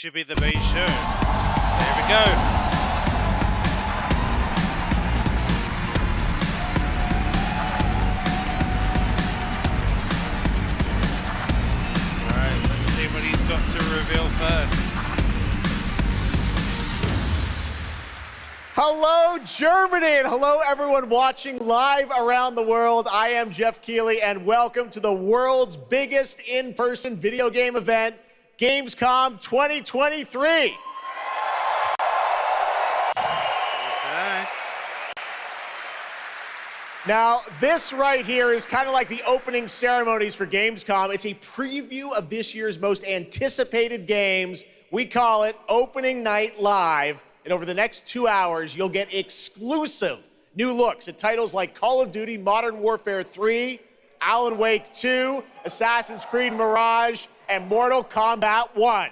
should be the main show. There we go. Alright, let's see what he's got to reveal first. Hello, Germany, and hello, everyone watching live around the world. I am Jeff Keighley, and welcome to the world's biggest in-person video game event, Gamescom 2023. Okay. Now, this right here is kind of like the opening ceremonies for Gamescom. It's a preview of this year's most anticipated games. We call it Opening Night Live. And over the next 2 hours, you'll get exclusive new looks at titles like Call of Duty Modern Warfare 3, Alan Wake 2, Assassin's Creed Mirage, and Mortal Kombat 1.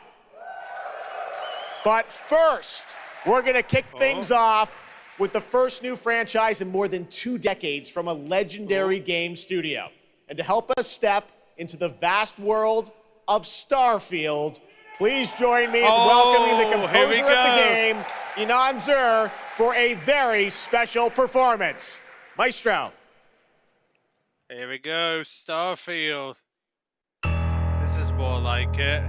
But first, we're going to kick things off with the first new franchise in more than 2 decades from a legendary game studio. And to help us step into the vast world of Starfield, please join me in welcoming the composer of the game, Inan Zur, for a very special performance. Maestro. Here we go, Starfield. This is more like it.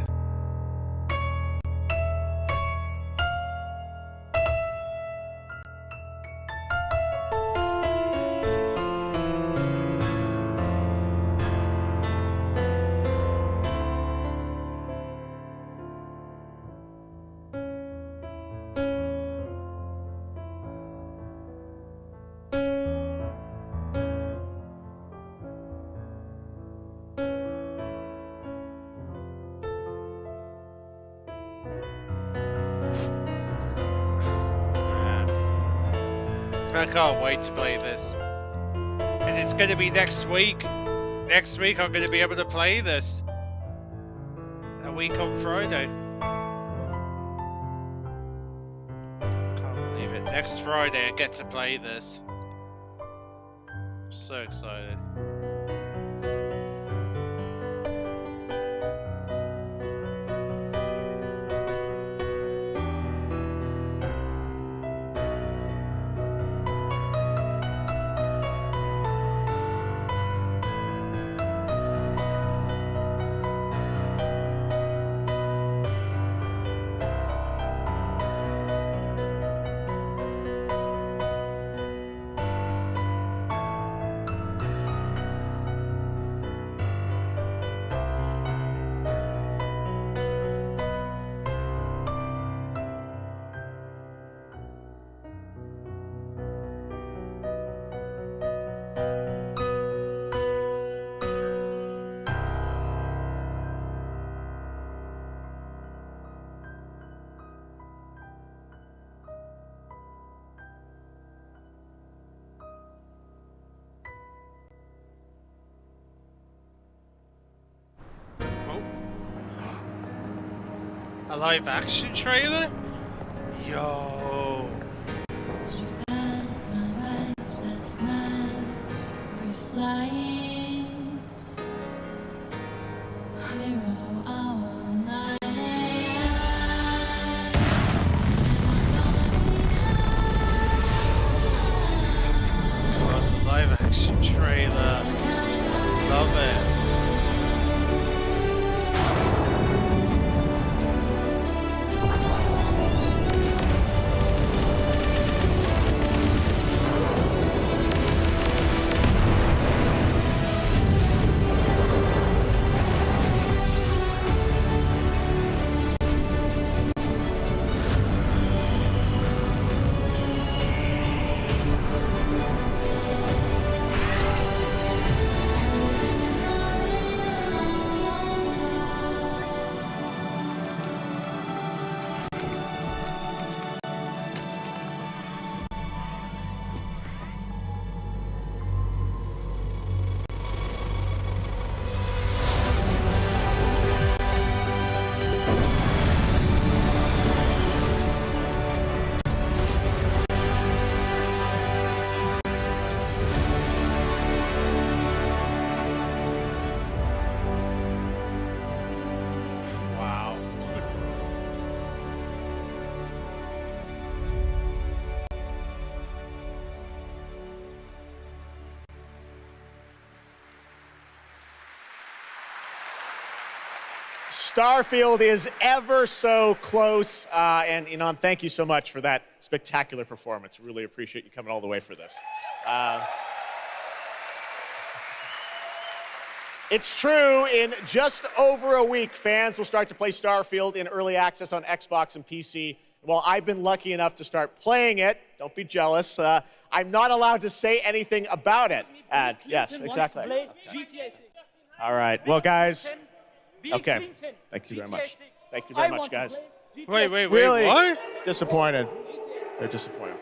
I can't wait to play this. And it's going to be next week. Next week I'm going to be able to play this. A week on Friday. Can't believe it. Next Friday I get to play this. I'm so excited. A live action trailer? Yo. Live action trailer. Love it. Starfield is ever so close. And Inan, thank you so much for that spectacular performance. Really appreciate you coming all the way for this. It's true, in just over a week, fans will start to play Starfield in early access on Xbox and PC. Well, I've been lucky enough to start playing it. Don't be jealous. I'm not allowed to say anything about it. Yes, exactly. Okay. All right. Well, guys. Okay. Thank you very much. Thank you very much, guys. Wait, Really what? disappointed. They're disappointed.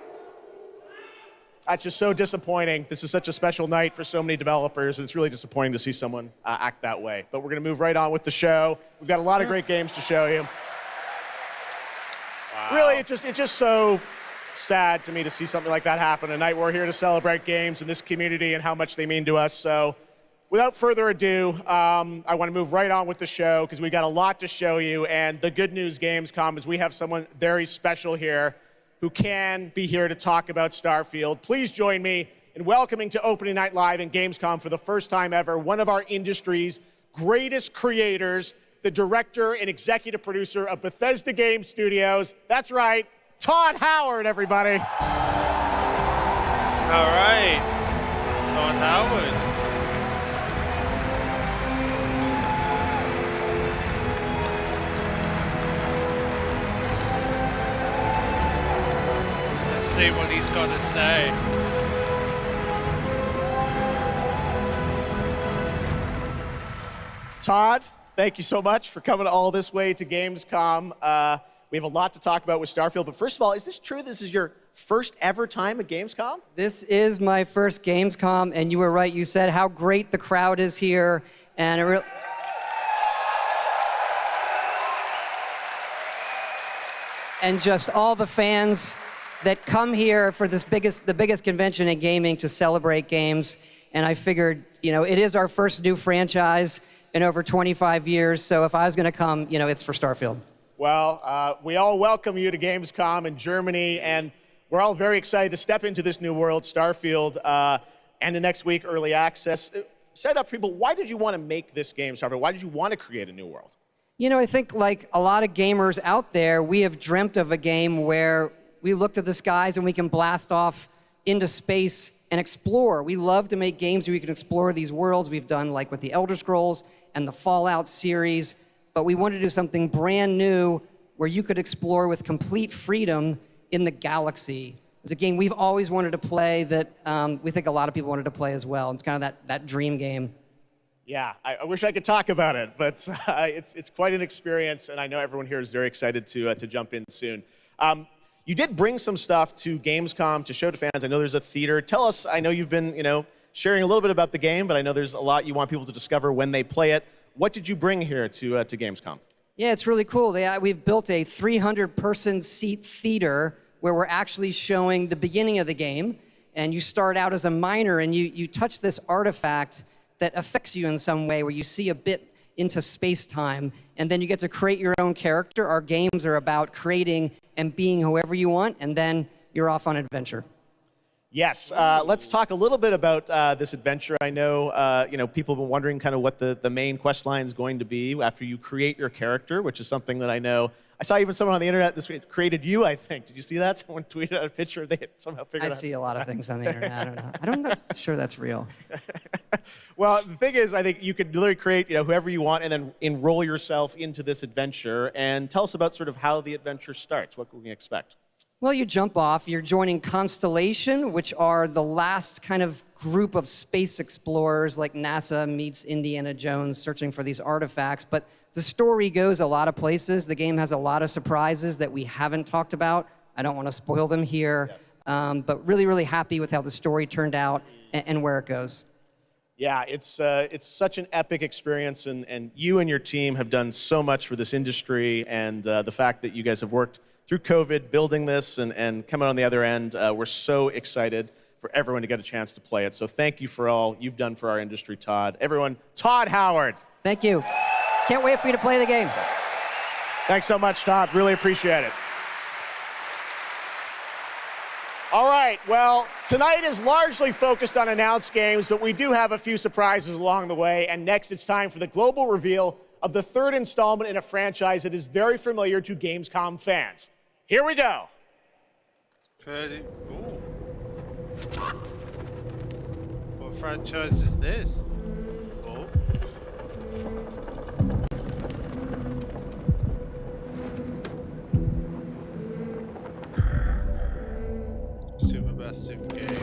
That's just so disappointing. This is such a special night for so many developers, and it's really disappointing to see someone act that way. But we're going to move right on with the show. We've got a lot of great games to show you. Wow. Really, it's just so sad to me to see something like that happen. Tonight, we're here to celebrate games in this community and how much they mean to us. So, without further ado, I want to move right on with the show because we've got a lot to show you. And the good news, Gamescom, is we have someone very special here who can be here to talk about Starfield. Please join me in welcoming to Opening Night Live in Gamescom for the first time ever, one of our industry's greatest creators, the director and executive producer of Bethesda Game Studios. That's right, Todd Howard, everybody. All right. Todd Howard. Let's see what he's got to say. Todd, thank you so much for coming all this way to Gamescom. We have a lot to talk about with Starfield, but first of all, is this true? This is your first ever time at Gamescom? This is my first Gamescom, and you were right. You said how great the crowd is here, and and just all the fans that come here for the biggest convention in gaming to celebrate games. And I figured, it is our first new franchise in over 25 years. So if I was going to come, it's for Starfield. Well, we all welcome you to Gamescom in Germany, and we're all very excited to step into this new world, Starfield, and the next week, early access. Set up for people, why did you want to make this game, Starfield? Why did you want to create a new world? I think like a lot of gamers out there, we have dreamt of a game where we look to the skies and we can blast off into space and explore. We love to make games where we can explore these worlds. We've done like with the Elder Scrolls and the Fallout series, but we wanted to do something brand new where you could explore with complete freedom in the galaxy. It's a game we've always wanted to play that we think a lot of people wanted to play as well. It's kind of that dream game. Yeah, I wish I could talk about it, but it's quite an experience, and I know everyone here is very excited to jump in soon. You did bring some stuff to Gamescom to show to fans. I know there's a theater. Tell us, I know you've been, sharing a little bit about the game, but I know there's a lot you want people to discover when they play it. What did you bring here to Gamescom? Yeah, it's really cool. We've built a 300-person seat theater where we're actually showing the beginning of the game, and you start out as a miner, and you touch this artifact that affects you in some way, where you see a bit into space-time, and then you get to create your own character. Our games are about creating and being whoever you want, and then you're off on adventure. Yes, let's talk a little bit about this adventure. I know, people have been wondering kind of what the main quest line is going to be after you create your character, which is something that I know. I saw even someone on the internet this week created you, I think. Did you see that? Someone tweeted out a picture. They somehow figured out. I see a lot of things on the internet. I don't know. I'm not sure that's real. Well, the thing is, I think you could literally create, whoever you want and then enroll yourself into this adventure. And tell us about sort of how the adventure starts. What can we expect? Well, you jump off. You're joining Constellation, which are the last kind of group of space explorers, like NASA meets Indiana Jones searching for these artifacts. But the story goes a lot of places. The game has a lot of surprises that we haven't talked about. I don't want to spoil them here, yes. But really, really happy with how the story turned out and where it goes. Yeah, it's such an epic experience, and you and your team have done so much for this industry, and the fact that you guys have worked through COVID, building this and coming on the other end, we're so excited for everyone to get a chance to play it. So thank you for all you've done for our industry, Todd. Everyone, Todd Howard. Thank you. Can't wait for you to play the game. Thanks so much, Todd. Really appreciate it. All right, well, tonight is largely focused on announced games, but we do have a few surprises along the way. And next, it's time for the global reveal of the third installment in a franchise that is very familiar to Gamescom fans. Here we go. Ooh. What franchise is this? Oh. Supermassive game.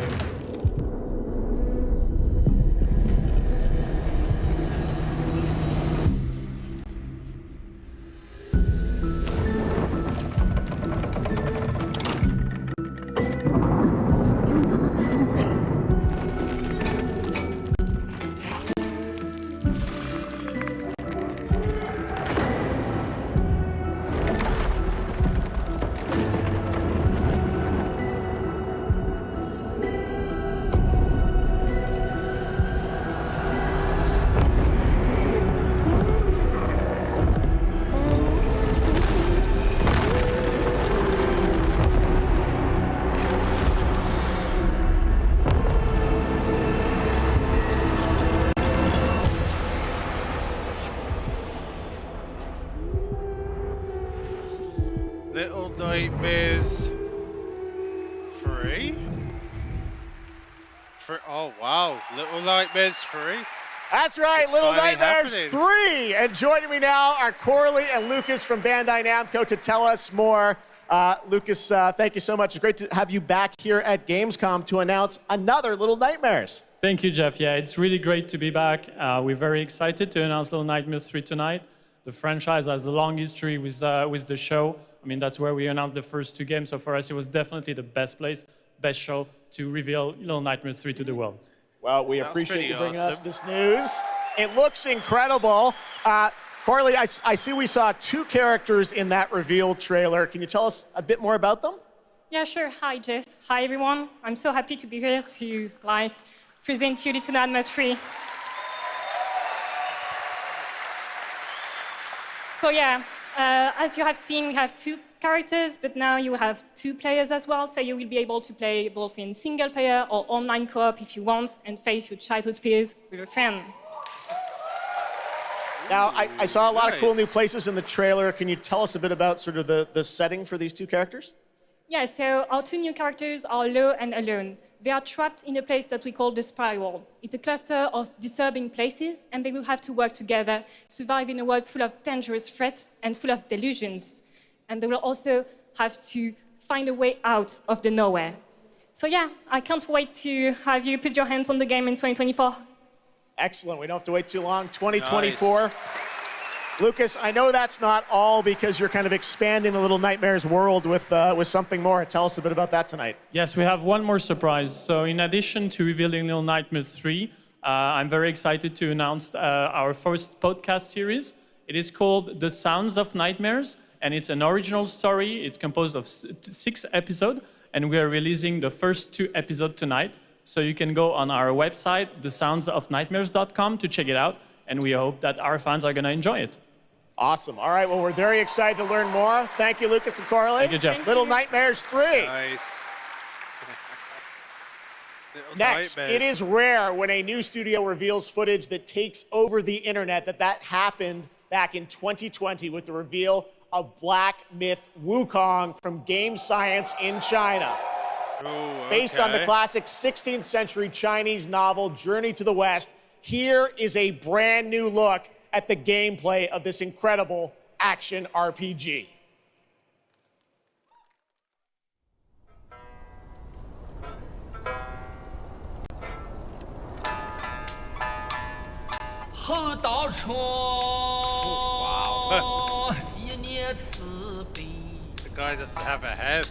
Little Nightmares 3? Oh wow, Little Nightmares 3? That's right, It's Little finally Nightmares happening. 3. And joining me now are Corley and Lucas from Bandai Namco to tell us more. Lucas, thank you so much. It's great to have you back here at Gamescom to announce another Little Nightmares. Thank you, Jeff. Yeah, it's really great to be back. We're very excited to announce Little Nightmares 3 tonight. The franchise has a long history with the show. I mean, that's where we announced the first two games. So for us, it was definitely the best place, best show to reveal Little Nightmares 3 to the world. Well, we That's appreciate pretty you bringing us awesome. this news. It looks incredible. Corley, I see we saw two characters in that reveal trailer. Can you tell us a bit more about them? Yeah, sure. Hi, Jeff. Hi, everyone. I'm so happy to be here to present you Little Nightmares 3. So yeah, as you have seen, we have two characters, but now you have two players as well. So you will be able to play both in single player or online co-op if you want, and face your childhood fears with a friend. Now, I saw a lot of cool new Nice. places in the trailer. Can you tell us a bit about sort of the setting for these two characters? Yeah, so our two new characters are Lo and Alone. They are trapped in a place that we call the Spiral. It's a cluster of disturbing places, and they will have to work together, survive in a world full of dangerous threats and full of delusions. And they will also have to find a way out of the nowhere. So yeah, I can't wait to have you put your hands on the game in 2024. Excellent. We don't have to wait too long. 2024. Lucas, I know that's not all because you're kind of expanding the Little Nightmares world with something more. Tell us a bit about that tonight. Yes, we have one more surprise. So in addition to revealing Little Nightmares 3, I'm very excited to announce our first podcast series. It is called The Sounds of Nightmares, and it's an original story. It's composed of 6 episodes, and we are releasing the first 2 episodes tonight. So you can go on our website, thesoundsofnightmares.com, to check it out, and we hope that our fans are going to enjoy it. Awesome. All right. Well, we're very excited to learn more. Thank you, Lucas and Corley. Thank you, Jeff. Little Nightmares 3. Nice. Little Next, Nightmares. it is rare when a new studio reveals footage that takes over the internet. That happened back in 2020 with the reveal of Black Myth Wukong from Game Science in China. Ooh, Based on the okay. classic 16th century Chinese novel Journey to the West, here is a brand new look at the gameplay of this incredible action RPG. The guy doesn't have a head.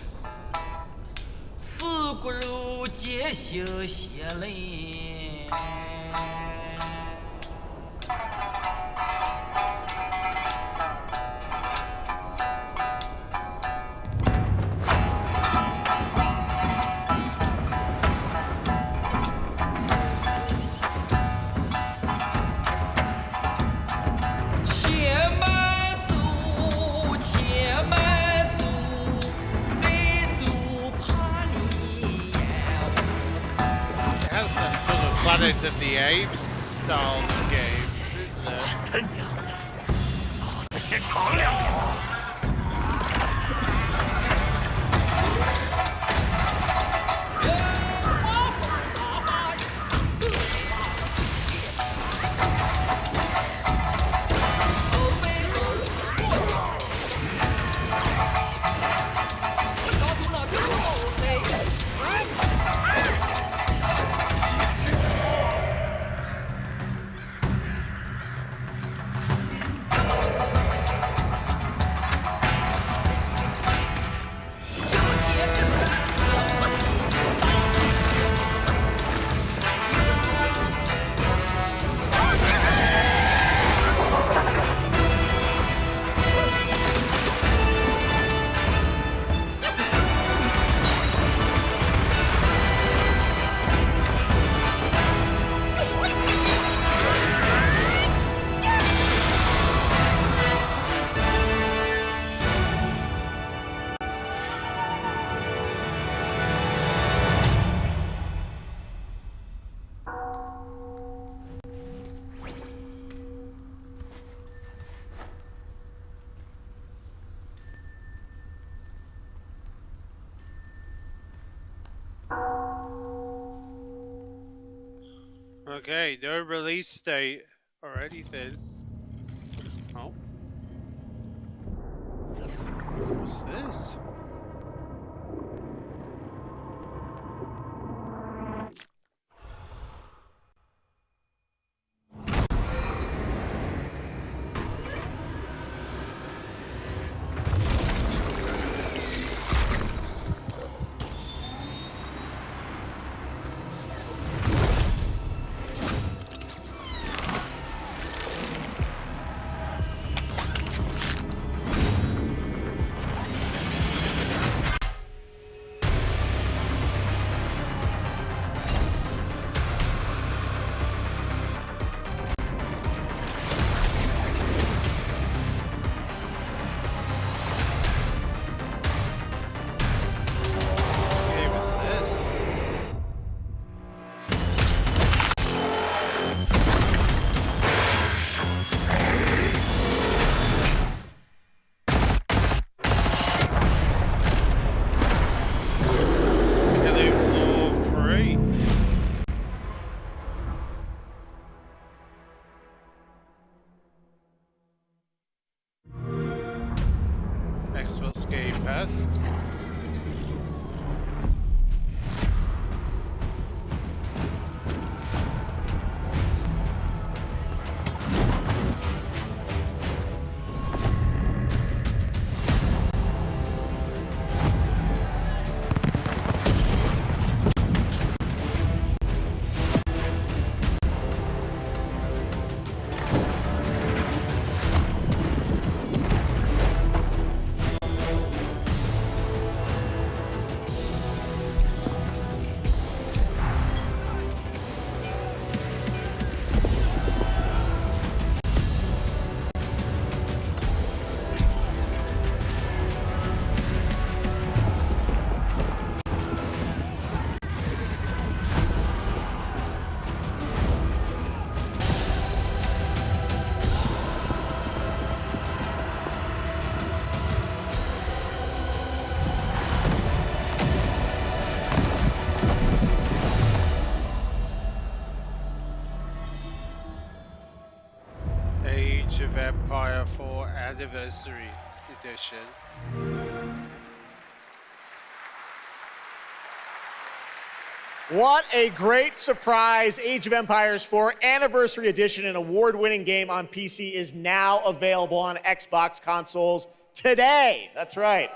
四骨肉结修血泪。且慢走，且慢走，再走怕你眼。 It has that sort of Planet of the Apes style game, isn't it? 些长粮。Okay, no release date or anything. Oh. What's this? Xbox Game Pass. Age of Empire 4 Anniversary Edition. What a great surprise. Age of Empires 4 Anniversary Edition, an award-winning game on PC, is now available on Xbox consoles today. That's right.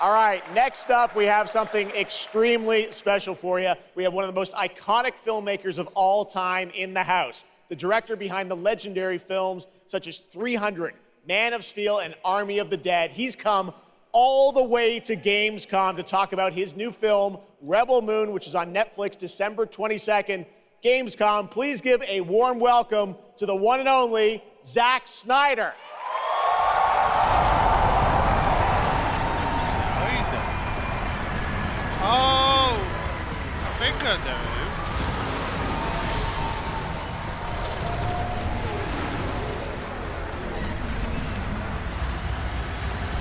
All right, next up, we have something extremely special for you. We have one of the most iconic filmmakers of all time in the house. The director behind the legendary films such as 300, Man of Steel, and Army of the Dead. He's come all the way to Gamescom to talk about his new film, Rebel Moon, which is on Netflix December 22nd. Gamescom, please give a warm welcome to the one and only Zack Snyder. Oh, I think I know.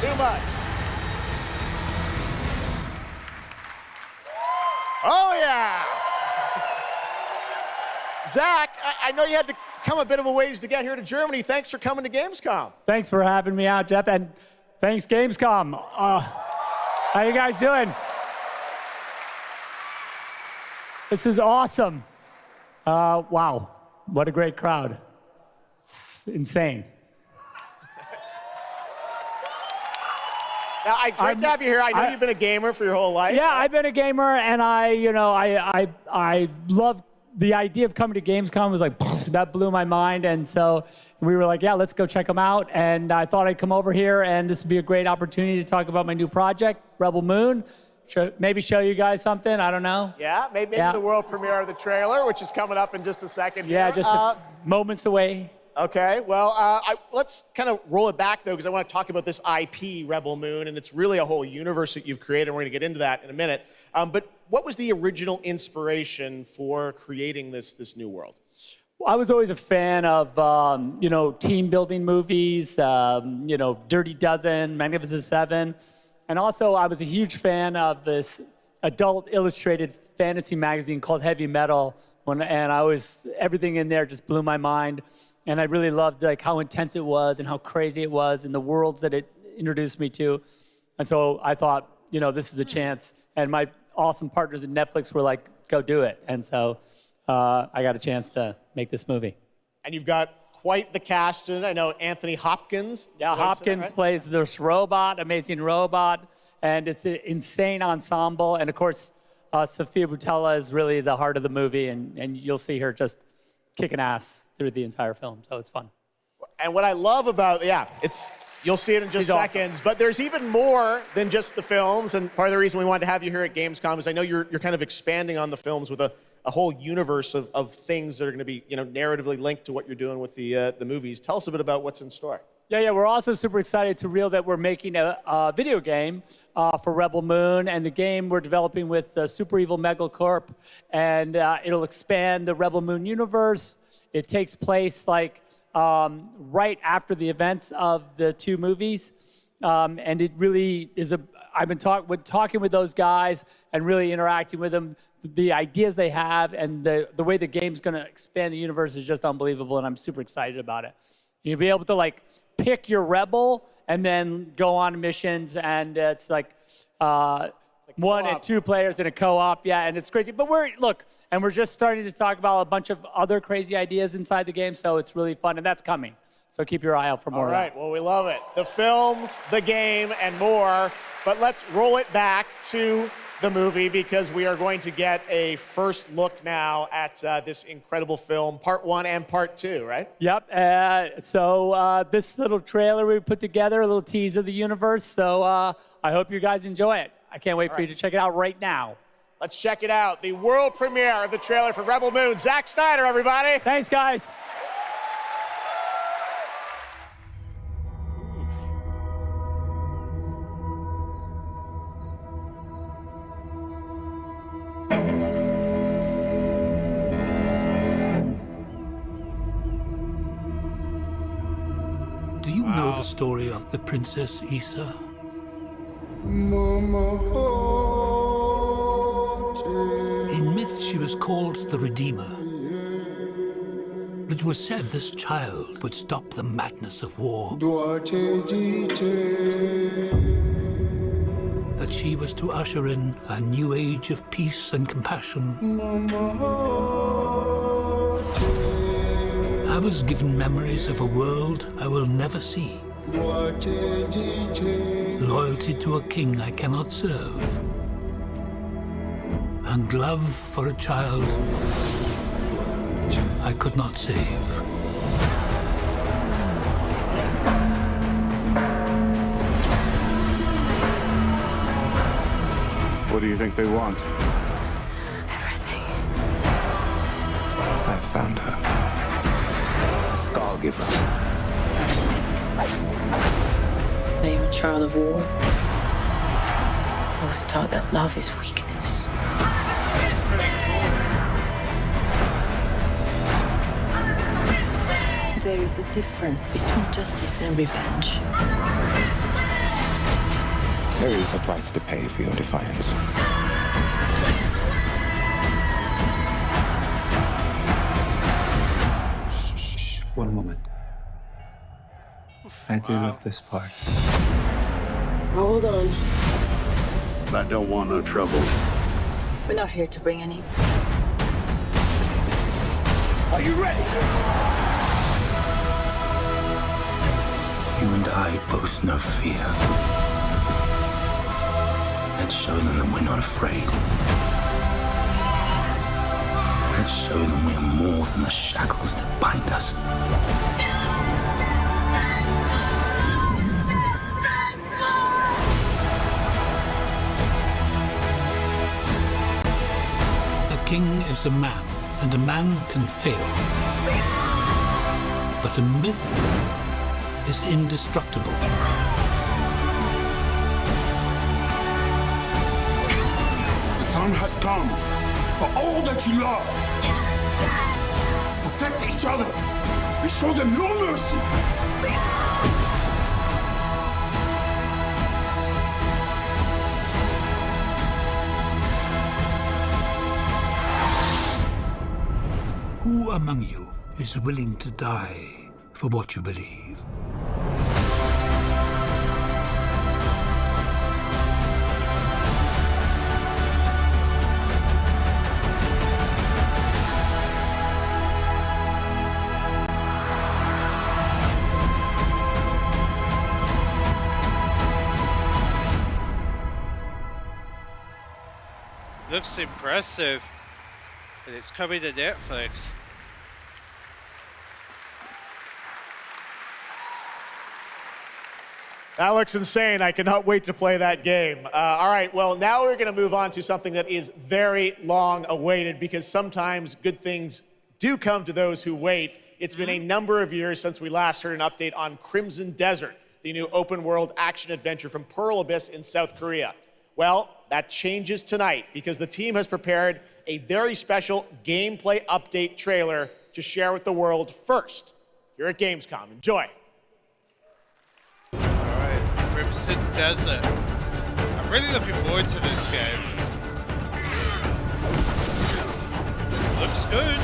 Too much. Oh, yeah. Zach, I know you had to come a bit of a ways to get here to Germany. Thanks for coming to Gamescom. Thanks for having me out, Jeff, and thanks, Gamescom. How you guys doing? This is awesome. Wow, what a great crowd. It's insane. Now, great to have you here. I know you've been a gamer for your whole life. Yeah, I've been a gamer, and I love the idea of coming to Gamescom. Was like, that blew my mind, and so we were like, yeah, let's go check them out. And I thought I'd come over here, and this would be a great opportunity to talk about my new project, Rebel Moon. Maybe show you guys something, I don't know. Yeah, maybe the world premiere of the trailer, which is coming up in just a second. Yeah, just moments away. Okay, well, let's kind of roll it back, though, because I want to talk about this IP, Rebel Moon, and it's really a whole universe that you've created, and we're going to get into that in a minute. But what was the original inspiration for creating this new world? Well, I was always a fan of, team-building movies, Dirty Dozen, Magnificent Seven, and also I was a huge fan of this adult illustrated fantasy magazine called Heavy Metal, and everything in there just blew my mind. And I really loved how intense it was and how crazy it was and the worlds that it introduced me to. And so I thought, this is a chance. And my awesome partners at Netflix were like, go do it. And so I got a chance to make this movie. And you've got quite the cast in it. I know Anthony Hopkins. Yeah, Hopkins plays this robot, amazing robot. And it's an insane ensemble. And of course, Sofia Boutella is really the heart of the movie. And you'll see her just kicking ass through the entire film, so it's fun. And what I love about, you'll see it in just seconds, awesome. But there's even more than just the films, and part of the reason we wanted to have you here at Gamescom is I know you're kind of expanding on the films with a whole universe of things that are gonna be, narratively linked to what you're doing with the movies. Tell us a bit about what's in store. Yeah, we're also super excited to reveal that we're making a video game for Rebel Moon, and the game we're developing with Super Evil Megacorp, and it'll expand the Rebel Moon universe. It takes place right after the events of the two movies, and it really is I've been talking with those guys and really interacting with them. The ideas they have and the way the game's going to expand the universe is just unbelievable, and I'm super excited about it. You'll be able to pick your rebel and then go on missions, and it's one and two players in a co-op, and it's crazy. But we're just starting to talk about a bunch of other crazy ideas inside the game, so it's really fun, and that's coming. So keep your eye out for more. All right, well, we love it. The films, the game, and more. But let's roll it back to the movie, because we are going to get a first look now at this incredible film, part 1 and part 2, right? Yep. So this little trailer we put together, a little tease of the universe. So I hope you guys enjoy it. I can't wait for you to check it out right now. Let's check it out. The world premiere of the trailer for Rebel Moon. Zack Snyder, everybody. Thanks, guys. Do you know the story of the Princess Issa? In myth, she was called the Redeemer. It was said this child would stop the madness of war. That she was to usher in a new age of peace and compassion. I was given memories of a world I will never see. Loyalty to a king I cannot serve. And love for a child I could not save. What do you think they want? Everything. I found her. Scargiver. I am a child of war. I was taught that love is weakness. There is a difference between justice and revenge. There is a price to pay for your defiance. Shh. One moment. I do love this part. Hold on. I don't want no trouble. We're not here to bring any. Are you ready? You and I both know fear. Let's show them that we're not afraid. Let's show them we are more than the shackles that bind us. A king is a man, and a man can fail. But a myth is indestructible. The time has come for all that you love. Protect each other and show them no mercy. Who among you is willing to die for what you believe? Looks impressive. And it's coming to Netflix. That looks insane. I cannot wait to play that game. All right, well, now we're going to move on to something that is very long awaited because sometimes good things do come to those who wait. It's been a number of years since we last heard an update on Crimson Desert, the new open world action adventure from Pearl Abyss in South Korea. Well, that changes tonight because the team has prepared a very special gameplay update trailer to share with the world first here at Gamescom. Enjoy. Crimson Desert. I'm really looking forward to this game. Looks good.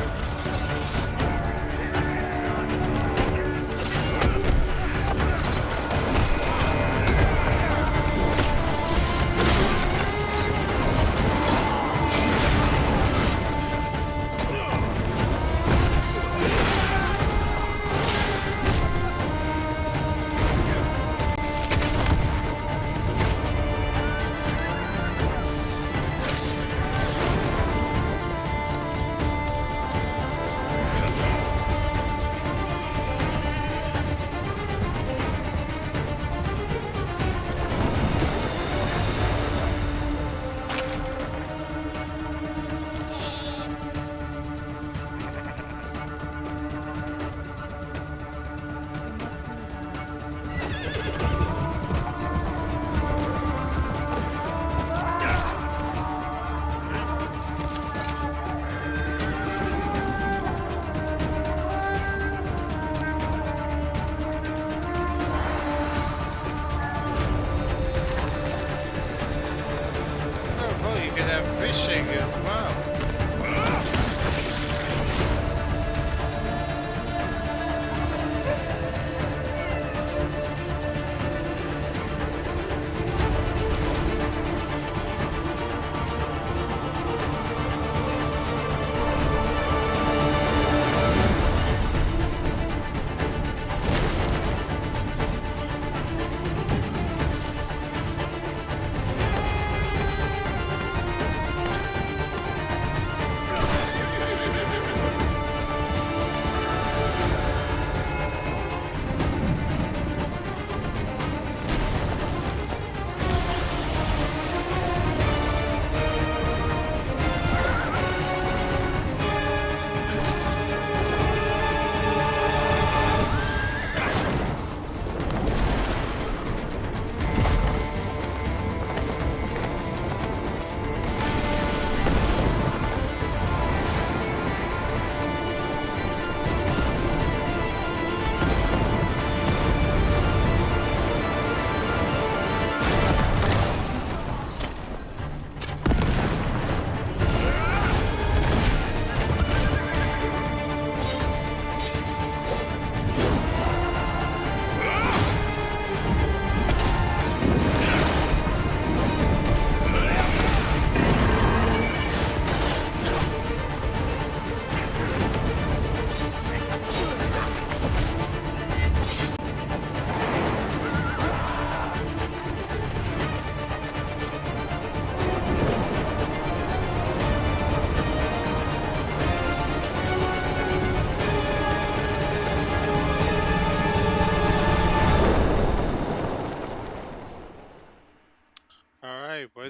Fishing as well.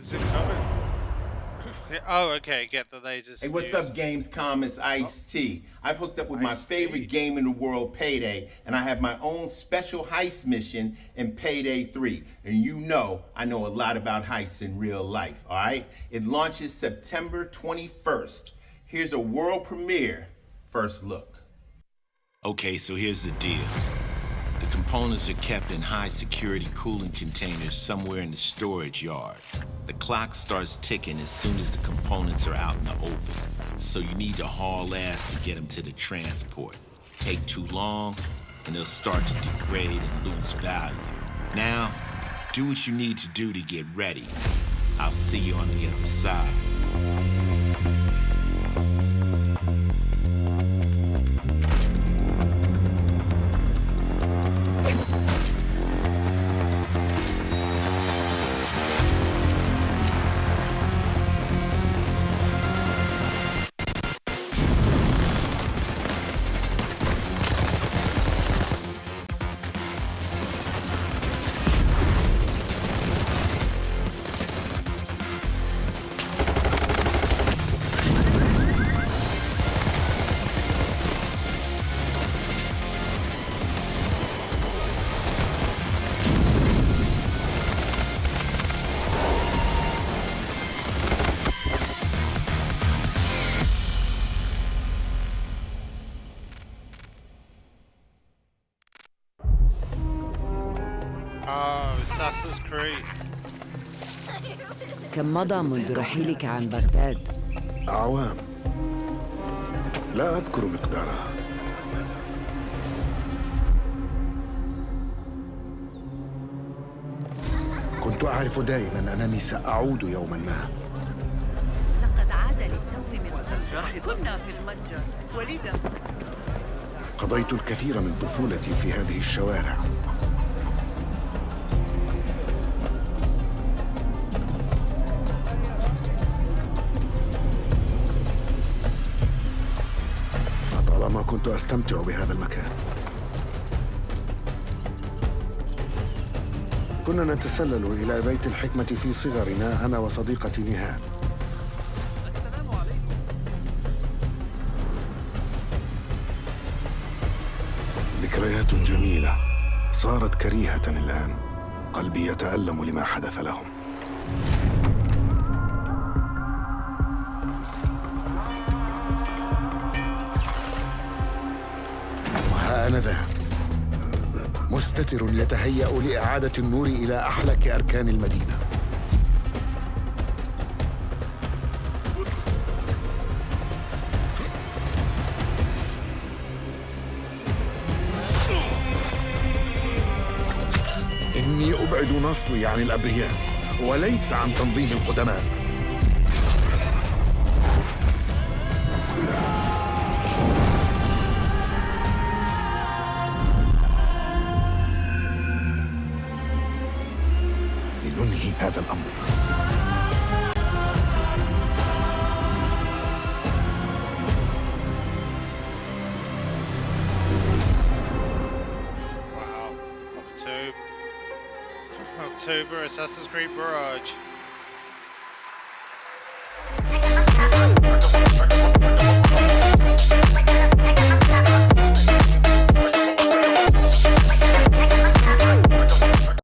When's it coming? Oh, okay, get the latest Hey, what's news. up, Gamescom? It's Ice-T. I've hooked up with my Ice-T. favorite game in the world, Payday, and I have my own special heist mission in Payday 3. And you know I know a lot about heists in real life, all right? It launches September 21st. Here's a world premiere first look. Okay, so here's the deal. The components are kept in high security cooling containers somewhere in the storage yard. The clock starts ticking as soon as the components are out in the open. So you need to haul ass to get them to the transport. Take too long, and they'll start to degrade and lose value. Now, do what you need to do to get ready. I'll see you on the other side. Oh, Assassin's Creed. كم مضى منذ رحيلك عن بغداد؟ أعوام لا أذكر مقدارها. كنت أعرف دائما أنني سأعود يوما ما. لقد عاد للتو من قبل. كنا في المتجر ولذا قضيت الكثير من طفولتي في هذه الشوارع. لطالما كنت أستمتع بهذا المكان. كنا نتسلل إلى بيت الحكمة في صغرنا أنا وصديقتي نهال. السلام عليكم. ذكريات جميلة صارت كريهة الآن. قلبي يتألم لما حدث لهم. وها أنا ذا مستتر يتهيأ لإعادة النور إلى أحلك أركان المدينة. إني أبعد نصلي عن الأبرياء وليس عن تنظيم القدماء. لننهي هذا الأمر. Wow. October, Assassin's Creed Mirage.